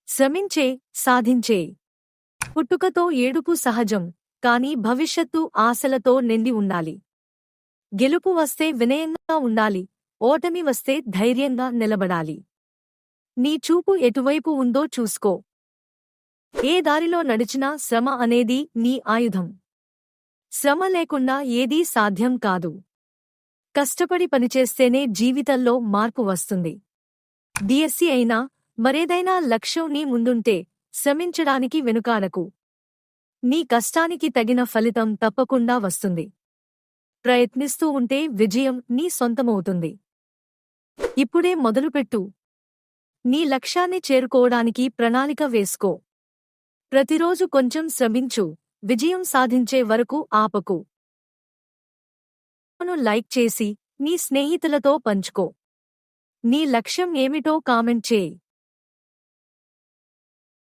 శ్రమించే సాధించే పుట్టుకతో ఏడుపు సహజం, కానీ భవిష్యత్తు ఆశలతో నిండి ఉండాలి. గెలుపు వస్తే వినయంగా ఉండాలి, ఓటమి వస్తే ధైర్యంగా నిలబడాలి. నీ చూపు ఎటువైపు ఉందో చూసుకో. ఏ దారిలో నడిచినా శ్రమ అనేది నీ ఆయుధం. శ్రమ లేకుండా ఏదీ సాధ్యం కాదు. కష్టపడి పనిచేస్తేనే జీవితంలో మార్పు వస్తుంది. డిఎస్సి అయినా మరేదైనా లక్ష్యం నీ ముందుంటే శ్రమించడానికి వెనుకాడకు. నీ కష్టానికి తగిన ఫలితం తప్పకుండా వస్తుంది. ప్రయత్నిస్తూ ఉంటే విజయం నీ సొంతమవుతుంది. ఇప్పుడే మొదలుపెట్టు. నీ లక్ష్యాన్ని చేరుకోవడానికి ప్రణాళిక వేసుకో. ప్రతిరోజు కొంచెం శ్రమించు, విజయం సాధించే వరకు ఆపకు. లైక్ చేసి నీ స్నేహితులతో పంచుకో. నీ లక్ష్యం ఏమిటో కామెంట్ చేయి.